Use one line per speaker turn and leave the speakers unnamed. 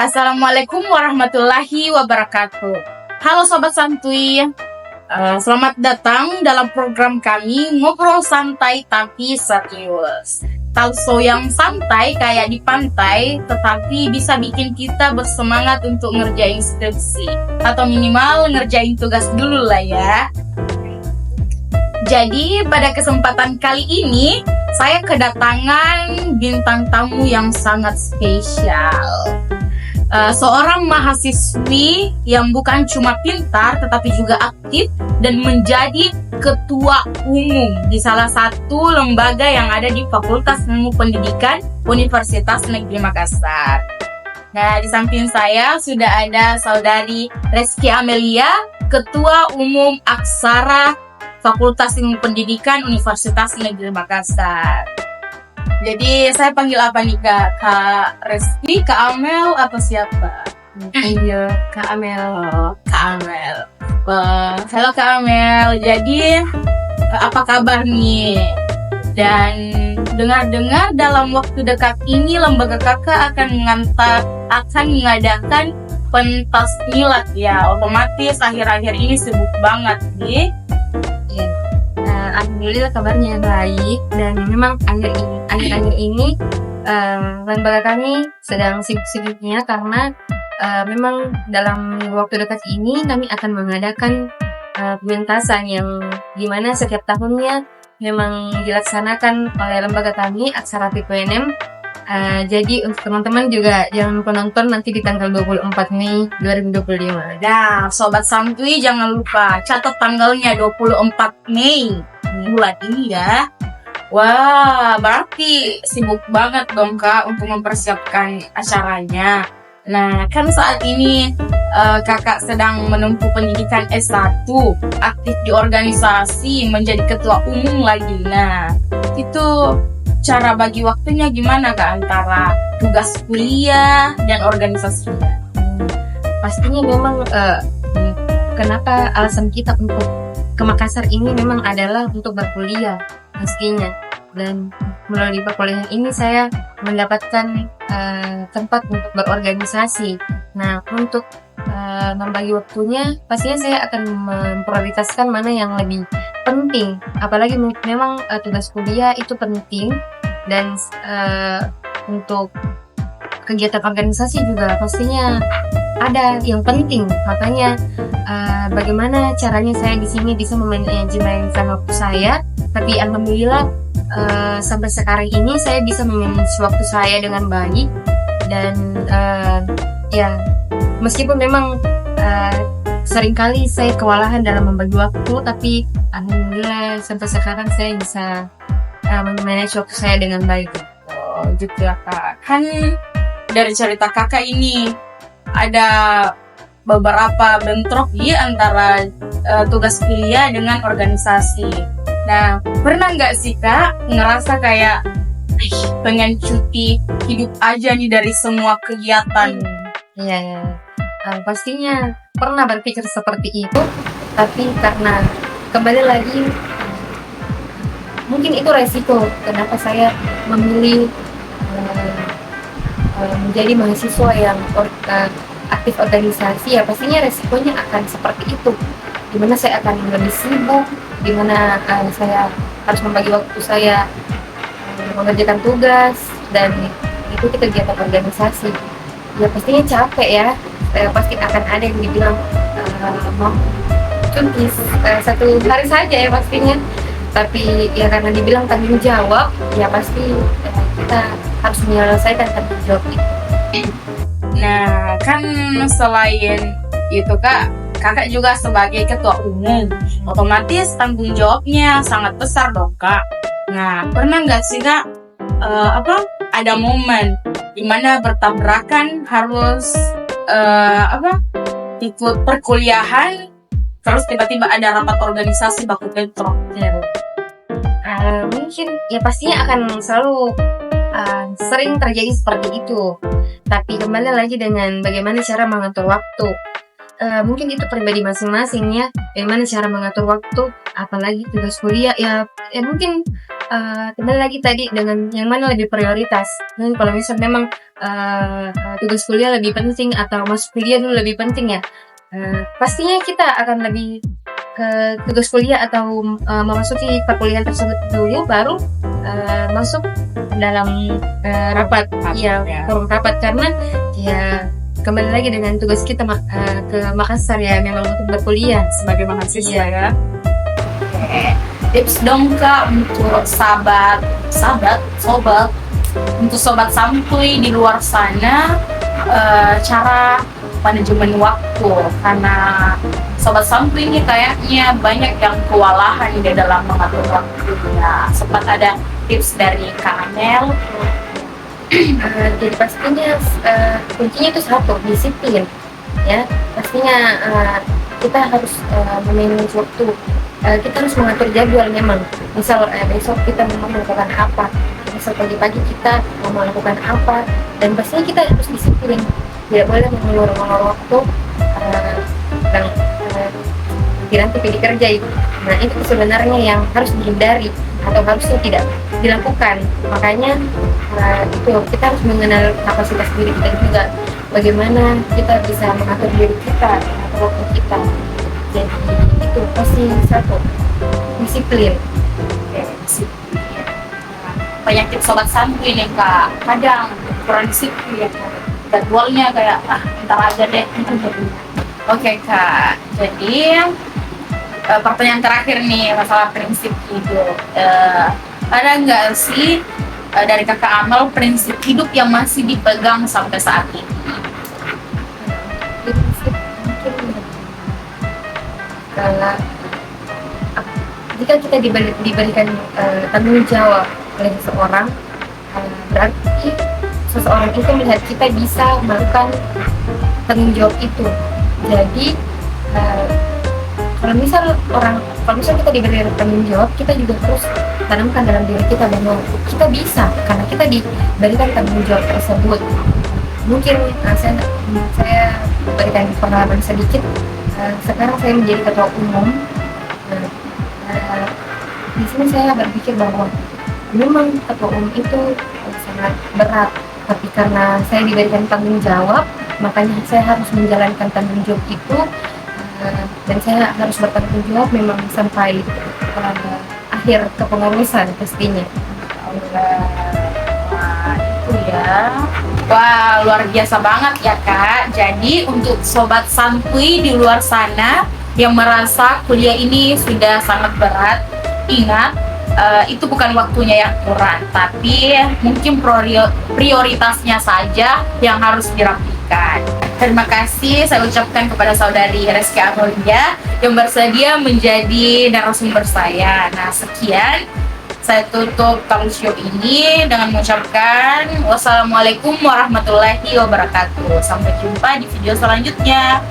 Assalamualaikum warahmatullahi wabarakatuh. Halo Sobat Santuy, selamat datang dalam program kami Ngobrol Santai Tapi Serius. Talkshow yang santai kayak di pantai, tetapi bisa bikin kita bersemangat untuk ngerjain skripsi. Atau minimal ngerjain tugas dulu lah ya. Jadi pada kesempatan kali ini, saya kedatangan bintang tamu yang sangat spesial. Seorang mahasiswi yang bukan cuma pintar tetapi juga aktif dan menjadi ketua umum di salah satu lembaga yang ada di Fakultas Ilmu Pendidikan Universitas Negeri Makassar. Nah, di samping saya sudah ada saudari Reski Amelia, ketua umum Aksara Fakultas Ilmu Pendidikan Universitas Negeri Makassar. Jadi saya panggil apa nih Kak? Kak Reski, Kak Amel, atau siapa?
Iya, Kak Amel.
Kak Amel. Halo Kak Amel. Jadi apa kabar nih? Dan dengar-dengar dalam waktu dekat ini lembaga kakak akan mengadakan pentas milad ya. Otomatis akhir-akhir ini sibuk banget nih.
Alhamdulillah kabarnya baik, dan memang akhir-akhir ini lembaga kami sedang sibuk-sibuknya karena memang dalam waktu dekat ini kami akan mengadakan pementasan yang dimana setiap tahunnya memang dilaksanakan oleh lembaga kami Aksara PPNM. Jadi untuk teman-teman juga jangan lupa nonton nanti di tanggal 24 Mei 2025.
Nah, Sobat Santuy jangan lupa catat tanggalnya 24 Mei bulan ini ya. Wah, berarti sibuk banget dong Kak untuk mempersiapkan acaranya. Nah, kan saat ini kakak sedang menempuh pendidikan S1, aktif di organisasi, menjadi ketua umum lagi. Nah, itu cara bagi waktunya gimana Kak antara tugas kuliah dan organisasinya?
Pastinya memang kenapa alasan kita untuk ke Makassar ini memang adalah untuk berkuliah pastinya, dan melalui perkuliahan ini saya mendapatkan tempat untuk berorganisasi. Nah, untuk membagi waktunya pastinya saya akan memprioritaskan mana yang lebih penting, apalagi memang tugas kuliah itu penting, dan untuk kegiatan organisasi juga pastinya ada yang penting. Makanya bagaimana caranya saya di sini bisa memanajemen waktu saya, tapi alhamdulillah sampai sekarang ini saya bisa memanage waktu saya dengan baik, dan ya meskipun memang seringkali saya kewalahan dalam membagi waktu, tapi alhamdulillah sampai sekarang saya bisa memanage waktu saya dengan baik.
Oh gitu ya Kak. Kan dari cerita kakak ini ada beberapa bentrok antara tugas kuliah dengan organisasi. Nah, pernah nggak sih Kak ngerasa kayak pengen cuti hidup aja nih dari semua kegiatan?
Iya. Pastinya pernah berpikir seperti itu, tapi karena kembali lagi mungkin itu resiko kenapa saya memilih menjadi mahasiswa yang aktif organisasi. Ya pastinya resikonya akan seperti itu, dimana saya akan lebih sibuk, dimana saya harus membagi waktu saya mengerjakan tugas dan ikuti kegiatan organisasi. Ya pastinya capek ya. Pasti akan ada yang dibilang mau cuti 1 hari saja ya pastinya, tapi ya karena dibilang tanggung jawab, ya pasti kita harus menyelesaikan tanggung jawab itu.
Nah, kan selain itu Kak, kakak juga sebagai ketua umum, otomatis tanggung jawabnya sangat besar dong Kak. Nah, pernah nggak sih Kak ada momen dimana bertabrakan harus ikut perkuliahan, terus tiba-tiba ada rapat organisasi baku bentrok?
Mungkin ya pastinya akan selalu sering terjadi seperti itu, tapi kembali lagi dengan bagaimana cara mengatur waktu. Mungkin itu pribadi masing-masing ya, bagaimana cara mengatur waktu, apalagi tugas kuliah ya mungkin kembali lagi tadi dengan yang mana lebih prioritas. Dan kalau misal memang tugas kuliah lebih penting atau masuk kuliah dulu lebih penting ya, pastinya kita akan lebih ke tugas kuliah atau memasuki perkuliahan tersebut dulu, baru masuk dalam rapat, ya forum rapat, karena ya kembali lagi dengan tugas kita ke Makassar ya, memang untuk berkuliah
sebagai mahasiswa ya. Tips dong Kak untuk sobat untuk sobat santuy di luar sana, cara manajemen waktu, karena sobat santuy ini kayaknya banyak yang kewalahan di dalam mengatur waktunya. Sempat ada tips dari Kak Amel.
Jadi pastinya kuncinya itu satu, disiplin ya. Pastinya kita harus memanage waktu. Kita harus mengatur jadwal memang. Misal besok kita mau melakukan apa, misal pagi-pagi kita mau melakukan apa, dan pastinya kita harus disiplin. Tidak boleh mengulur-ulur waktu dan nanti pergi kerja itu. Nah, itu sebenarnya yang harus dihindari atau harusnya tidak dilakukan. Makanya itu kita harus mengenal kapasitas diri kita juga, bagaimana kita bisa mengatur diri kita, mengatur waktu kita. Jadi itu pasti satu, disiplin.
Disiplin. Banyak tips sobat santuy nih Kak, kadang kurang disiplin, jadwalnya kayak ntar aja deh. Oke Kak, jadi pertanyaan terakhir nih masalah prinsip hidup. Ada nggak sih dari Kakak Amel prinsip hidup yang masih dipegang sampai saat ini?
Prinsip mungkin kalau jika kita diberikan tanggung jawab oleh seseorang, berarti seseorang itu melihat kita bisa melakukan tanggung jawab itu. Jadi kalau misal kita diberi tanggung jawab, kita juga harus tanamkan dalam diri kita bahwa kita bisa, karena kita diberikan tanggung jawab tersebut. Mungkin saya berikan pengalaman sedikit. Sekarang saya menjadi ketua umum. Di sini saya berpikir bahwa memang ketua umum itu sangat berat, tapi karena saya diberikan tanggung jawab, makanya saya harus menjalankan tanggung jawab itu, dan saya harus bertanggung jawab memang sampai akhir kepengurusan pastinya.
Wah, itu ya. Wah, luar biasa banget ya Kak. Jadi untuk sobat santuy di luar sana yang merasa kuliah ini sudah sangat berat, ingat, itu bukan waktunya yang kurang, tapi mungkin prioritasnya saja yang harus dirapikan. Terima kasih saya ucapkan kepada saudari Reski Amelia yang bersedia menjadi narasumber saya. Nah, sekian, saya tutup talk show ini dengan mengucapkan wassalamualaikum warahmatullahi wabarakatuh. Sampai jumpa di video selanjutnya.